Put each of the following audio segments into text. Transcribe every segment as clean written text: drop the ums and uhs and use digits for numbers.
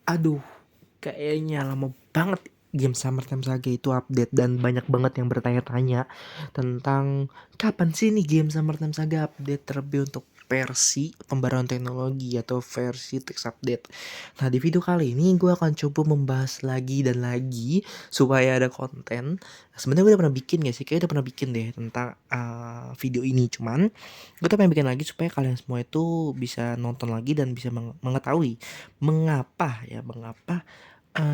Aduh, kayaknya lama banget game Summertime Saga itu update dan banyak banget yang bertanya-tanya tentang kapan sih nih game Summertime Saga update, terlebih untuk versi pembaruan teknologi atau versi text update. Nah, di video kali ini gue akan coba membahas lagi dan lagi supaya ada konten. Sebenarnya gue udah pernah bikin gak sih? Kayaknya udah pernah bikin deh tentang video ini. Cuman gue tuh pengen bikin lagi supaya kalian semua itu bisa nonton lagi dan bisa mengetahui mengapa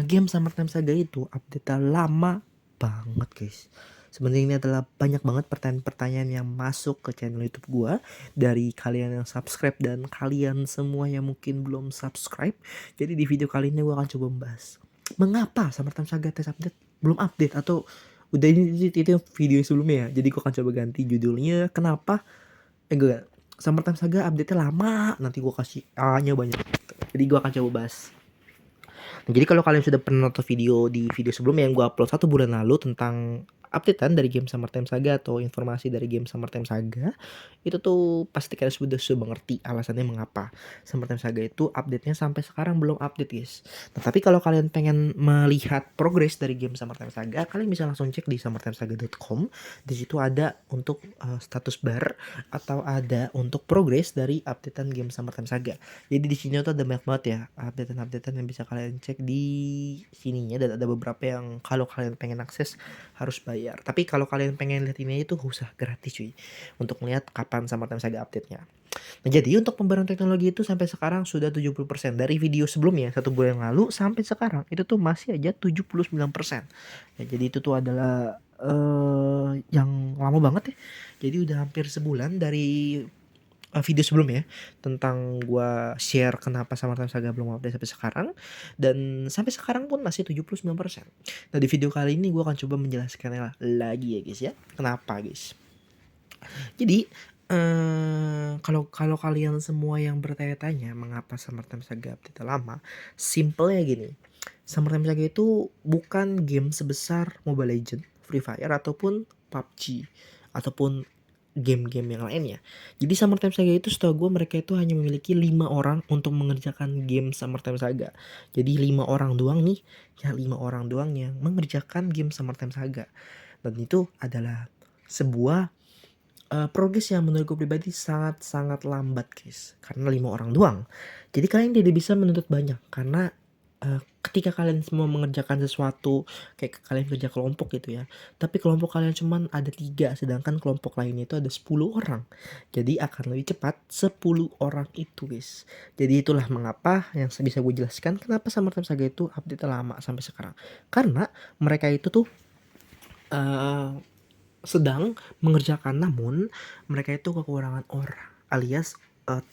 game Summertime Saga itu update lama banget guys. Sebenarnya ini adalah banyak banget pertanyaan-pertanyaan yang masuk ke channel YouTube gua dari kalian yang subscribe dan kalian semua yang mungkin belum subscribe. Jadi di video kali ini gua akan coba membahas mengapa Summertime Saga test update belum update, atau udah ini itu video sebelumnya ya. Jadi gua akan coba ganti judulnya kenapa enggak Summertime Saga update-nya lama. Nanti gua kasih A-nya banyak. Jadi gua akan coba bahas. Nah, jadi kalau kalian sudah pernah nonton video sebelumnya yang gue upload 1 bulan lalu tentang updatean dari game Summertime Saga atau informasi dari game Summertime Saga, itu tuh pasti kalian sudah mengerti alasannya mengapa Summertime Saga itu update-nya sampai sekarang belum update guys. Nah, tapi kalau kalian pengen melihat progres dari game Summertime Saga, kalian bisa langsung cek di summertimesaga.com. Di situ ada untuk status bar atau ada untuk progres dari updatean game Summertime Saga. Jadi di sini tuh ada banyak banget ya updatean yang bisa kalian cek di sininya, dan ada beberapa yang kalau kalian pengen akses harus bayar. Tapi kalau kalian pengen lihat ini itu gak usah, gratis cuy, untuk melihat kapan Summertime Saga update-nya. Nah, jadi untuk pembaruan teknologi itu sampai sekarang sudah 70%. Dari video sebelumnya 1 bulan yang lalu sampai sekarang itu tuh masih aja 79%. Ya, jadi itu tuh adalah yang lama banget ya. Jadi udah hampir sebulan dari video sebelumnya tentang gua share kenapa Summertime Saga belum update sampai sekarang, dan sampai sekarang pun masih 79%. Nah, di video kali ini gua akan coba menjelaskannya lagi ya guys ya. Kenapa guys? Jadi kalau kalian semua yang bertanya-tanya mengapa Summertime Saga update lama, simpelnya gini. Summertime Saga itu bukan game sebesar Mobile Legends, Free Fire ataupun PUBG ataupun game-game yang lainnya. Jadi Summertime Saga itu setahu gue mereka itu hanya memiliki 5 orang untuk mengerjakan game Summertime Saga. Jadi 5 orang doang nih, ya 5 orang doang yang mengerjakan game Summertime Saga. Dan itu adalah sebuah progres yang menurut gue pribadi sangat-sangat lambat guys, karena 5 orang doang. Jadi kalian tidak bisa menuntut banyak, karena ketika kalian semua mengerjakan sesuatu kayak kalian kerja kelompok gitu ya, tapi kelompok kalian cuman ada 3, sedangkan kelompok lainnya itu ada 10 orang, jadi akan lebih cepat 10 orang itu guys. Jadi itulah mengapa yang bisa gue jelaskan kenapa Summertime Saga itu update lama sampai sekarang, karena mereka itu tuh sedang mengerjakan, namun mereka itu kekurangan orang, alias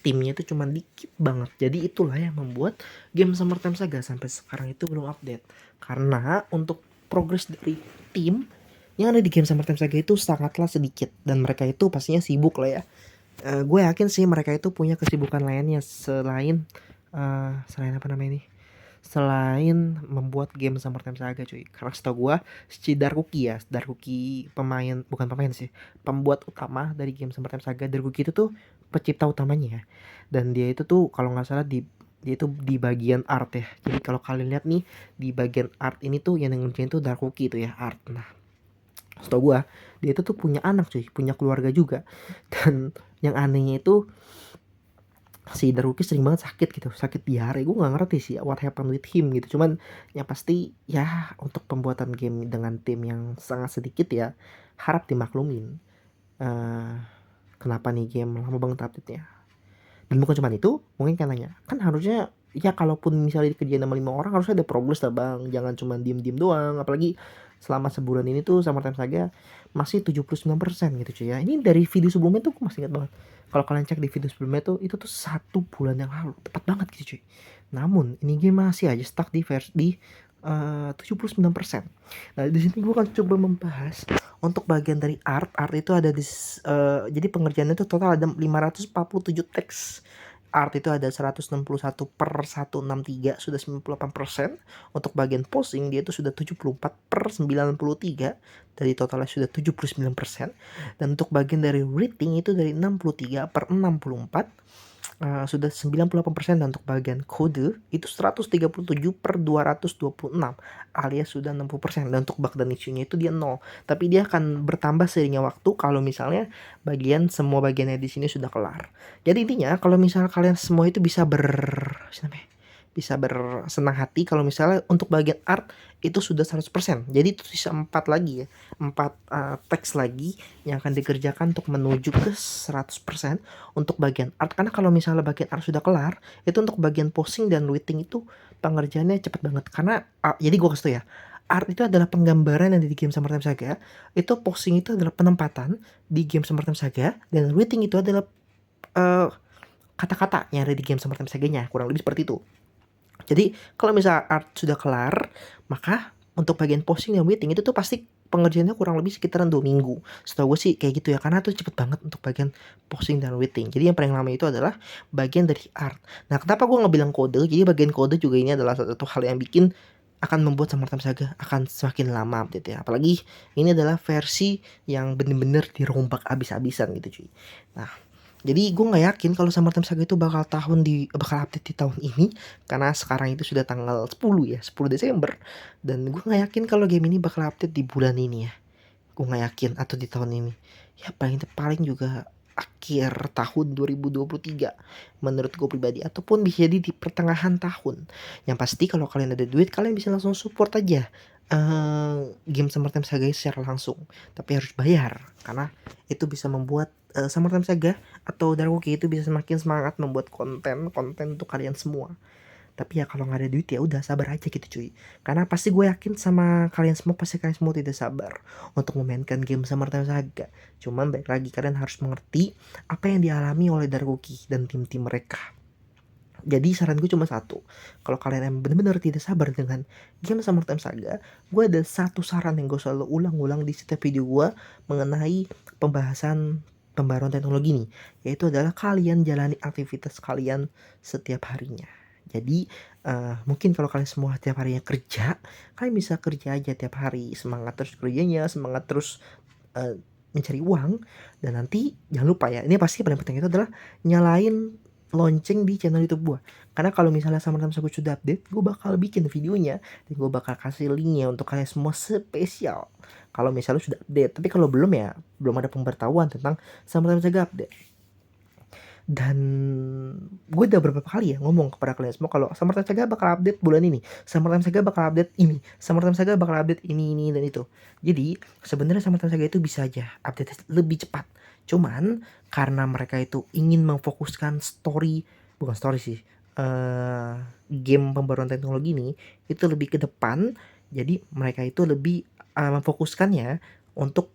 timnya itu cuma dikit banget. Jadi itulah yang membuat game Summertime Saga sampai sekarang itu belum update, karena untuk progres dari tim yang ada di game Summertime Saga itu sangatlah sedikit, dan mereka itu pastinya sibuk lah ya. Gue yakin sih mereka itu punya kesibukan lainnya selain apa namanya ini, selain membuat game Summertime Saga cuy. Karena setahu gue si Darkuki bukan pemain sih, pembuat utama dari game Summertime Saga. Darkuki itu tuh pencipta utamanya ya, dan dia itu tuh kalau nggak salah dia itu di bagian art ya. Jadi kalau kalian lihat nih di bagian art ini tuh yang ngerjain tuh Darkuki itu ya, art. Nah, setahu gue dia itu tuh punya anak cuy, punya keluarga juga. Dan yang anehnya itu si Daruki sering banget sakit diare. Gue nggak ngerti sih what happened with him gitu, cuman yang pasti ya untuk pembuatan game dengan tim yang sangat sedikit ya harap dimaklumin. uh, Kenapa nih game lama banget update-nya. Dan bukan cuma itu, mungkin kan nanya, kan harusnya ya kalaupun misalnya dikerjain sama 5 orang harusnya ada progres lah bang, jangan cuma diem-diem doang. Apalagi selama sebulan ini tuh Summertime Saga masih 79% gitu cuy ya. Ini dari video sebelumnya tuh gue masih ingat banget. Kalau kalian cek di video sebelumnya tuh itu tuh 1 bulan yang lalu, tepat banget gitu cuy. Namun ini game masih aja stuck di 79%. Nah, di sini gue akan coba membahas untuk bagian dari art itu ada jadi pengerjaannya itu total ada 547 teks. Art itu ada 161/163, sudah 98%. Untuk bagian posing dia itu sudah 74/93, dari totalnya sudah 79%. Dan untuk bagian dari rating itu dari 63/64, sudah 98% dan untuk bagian kode itu 137/226 alias sudah 60%, dan untuk bug dan isunya itu dia 0. Tapi dia akan bertambah seiringnya waktu kalau misalnya semua bagiannya di sini sudah kelar. Jadi intinya kalau misalnya kalian semua itu bisa bersenang hati kalau misalnya untuk bagian art itu sudah 100%. Jadi itu sisa 4 lagi ya. 4 teks lagi yang akan dikerjakan untuk menuju ke 100% untuk bagian art. Karena kalau misalnya bagian art sudah kelar, itu untuk bagian posing dan lighting itu pengerjaannya cepet banget. Karena jadi gue kasih tau ya, art itu adalah penggambaran yang ada di game Summertime Saga. Itu posing itu adalah penempatan di game Summertime Saga, dan lighting itu adalah kata-kata yang ada di game Summertime Saga-nya. Kurang lebih seperti itu. Jadi kalau misalnya art sudah kelar, maka untuk bagian posting dan waiting itu tuh pasti pengerjaannya kurang lebih sekitaran 2 minggu. Setahu gue sih kayak gitu ya, karena tuh cepet banget untuk bagian posting dan waiting. Jadi yang paling lama itu adalah bagian dari art. Nah, kenapa gue nggak bilang kode? Jadi bagian kode juga ini adalah satu hal yang bikin akan membuat Summertime Saga akan semakin lama update ya. Apalagi ini adalah versi yang bener-bener dirombak abis-abisan gitu cuy. Nah, jadi gue nggak yakin kalau Summertime Saga itu bakal update di tahun ini, karena sekarang itu sudah tanggal 10 ya, 10 Desember, dan gue nggak yakin kalau game ini bakal update di bulan ini ya. Gue nggak yakin, atau di tahun ini. Ya paling juga akhir tahun 2023 menurut gue pribadi, ataupun bisa jadi di pertengahan tahun. Yang pasti kalau kalian ada duit, kalian bisa langsung support aja game Summertime Saga secara langsung, tapi harus bayar karena itu bisa membuat Summertime Saga atau Darwoki itu bisa semakin semangat membuat konten untuk kalian semua. Tapi ya kalau nggak ada duit ya udah sabar aja gitu cuy. Karena pasti gue yakin sama kalian semua tidak sabar untuk memainkan game Summertime Saga. Cuman baik lagi, kalian harus mengerti apa yang dialami oleh Darwoki dan tim-tim mereka. Jadi saran gue cuma satu, kalau kalian emang benar-benar tidak sabar dengan game Summertime Saga, gue ada satu saran yang gue selalu ulang-ulang di setiap video gue mengenai pembahasan pembaruan teknologi nih, yaitu adalah kalian jalani aktivitas kalian setiap harinya. Jadi mungkin kalau kalian semua tiap harinya kerja, kalian bisa kerja aja tiap hari, semangat terus kerjanya, semangat terus mencari uang. Dan nanti jangan lupa ya, ini pasti paling penting itu adalah nyalain lonceng di channel YouTube gue. Karena kalau misalnya Summertime Saga sudah update, gue bakal bikin videonya dan gue bakal kasih linknya untuk kalian semua spesial kalau misalnya sudah update. Tapi kalau belum ya, belum ada pemberitahuan tentang Summertime Saga update. Dan gue udah beberapa kali ya ngomong kepada kalian semua kalau Summertime Saga bakal update bulan ini, Summertime Saga bakal update ini, Summertime Saga bakal update ini dan itu. Jadi sebenarnya Summertime Saga itu bisa aja update lebih cepat. Cuman karena mereka itu ingin memfokuskan bukan story sih, game pembaruan teknologi ini itu lebih ke depan. Jadi mereka itu lebih memfokuskannya untuk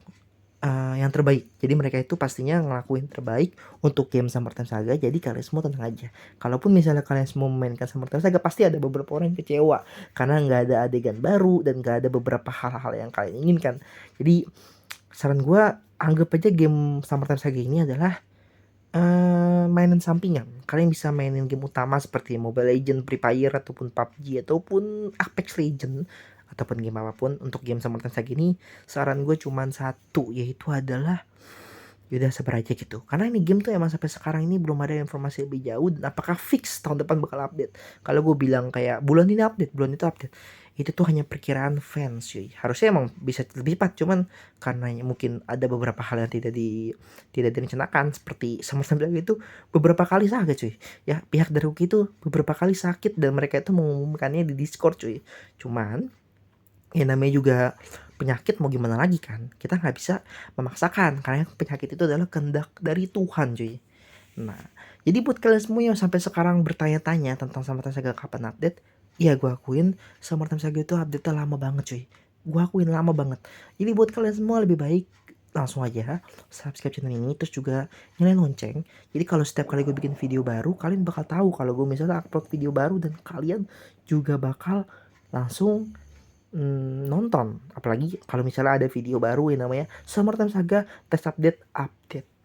yang terbaik. Jadi mereka itu pastinya ngelakuin terbaik untuk game Summertime Saga. Jadi kalian semua tenang aja. Kalaupun misalnya kalian semua memainkan Summertime Saga, pasti ada beberapa orang yang kecewa karena nggak ada adegan baru dan nggak ada beberapa hal-hal yang kalian inginkan. Jadi saran gue, anggap aja game Summertime Saga ini adalah mainan sampingan. Kalian bisa mainin game utama seperti Mobile Legends, Free Fire, ataupun PUBG, ataupun Apex Legends, ataupun game apapun. Untuk game Summertime Saga ini saran gue cuma satu, yaitu adalah yaudah sabar aja gitu. Karena ini game tuh emang sampai sekarang ini belum ada informasi lebih jauh dan apakah fix tahun depan bakal update. Kalau gue bilang kayak bulan ini update, bulan itu update, itu tuh hanya perkiraan fans cuy. Harusnya emang bisa lebih cepat, cuman karena mungkin ada beberapa hal yang tidak direncanakan, seperti sama-sama itu beberapa kali sakit cuy. Ya pihak Darwoki itu beberapa kali sakit dan mereka itu mengumumkannya di Discord cuy. Cuman ya namanya juga penyakit, mau gimana lagi kan, kita nggak bisa memaksakan karena penyakit itu adalah kehendak dari Tuhan cuy. Nah, jadi buat kalian semua yang sampai sekarang bertanya-tanya tentang Summertime Saga kapan update, ya gue akuin Summertime Saga itu update-nya lama banget cuy. Gue akuin lama banget. Jadi buat kalian semua lebih baik langsung aja subscribe channel ini, terus juga nyalain lonceng. Jadi kalau setiap kali gue bikin video baru, kalian bakal tahu kalau gue misalnya upload video baru, dan kalian juga bakal langsung nonton. Apalagi kalau misalnya ada video baru yang namanya Summertime Saga test update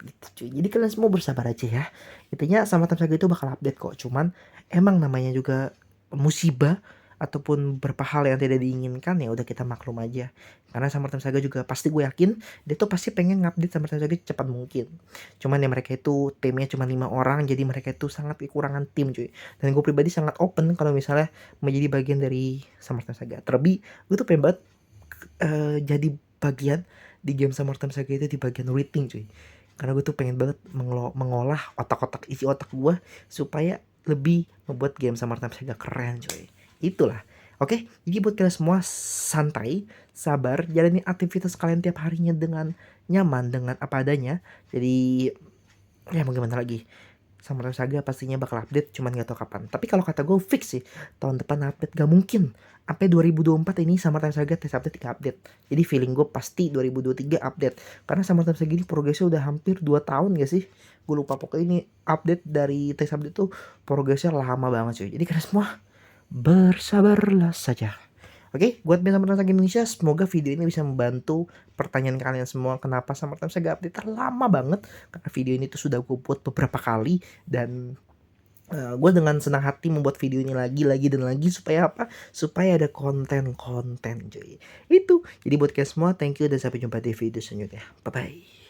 gitu cuy. Jadi kalian semua bersabar aja ya. Intinya Summertime Saga itu bakal update kok. Cuman emang namanya juga musibah, ataupun beberapa hal yang tidak diinginkan, ya udah kita maklum aja. Karena Summer Time Saga juga pasti gue yakin dia tuh pasti pengen ngupdate Summer Time Saga cepat mungkin. Cuman ya mereka itu timnya cuma 5 orang, jadi mereka itu sangat kekurangan tim cuy. Dan gue pribadi sangat open kalau misalnya menjadi bagian dari Summer Time Saga. Terlebih gue tuh pengen banget jadi bagian di game Summer Time Saga itu di bagian rating cuy. Karena gue tuh pengen banget mengolah otak-otak isi otak gue supaya lebih membuat game Summer Time Saga keren coy. Itulah. Oke, jadi buat kalian semua santai, sabar, jalani aktivitas kalian tiap harinya dengan nyaman, dengan apa adanya. Jadi ya mau gimana lagi. Summer Time Saga pastinya bakal update, cuman gak tau kapan. Tapi kalau kata gue fix sih, tahun depan update gak mungkin. Sampai 2024 ini Summer Time Saga tes update 3 update. Jadi feeling gue pasti 2023 update. Karena Summer Time Saga ini progresnya udah hampir 2 tahun gak sih? Gue lupa, pokoknya ini update dari tes update tuh progresnya lama banget cuy. Jadi kalian semua bersabarlah saja. Oke, buat Summer Time Saga Indonesia, semoga video ini bisa membantu pertanyaan kalian semua kenapa Summer Time Saga update lama banget. Karena video ini tuh sudah gue buat beberapa kali dan gue dengan senang hati membuat video ini lagi dan lagi supaya apa? Supaya ada konten-konten cuy. Itu. Jadi buat kalian semua, thank you dan sampai jumpa di video selanjutnya. Bye bye.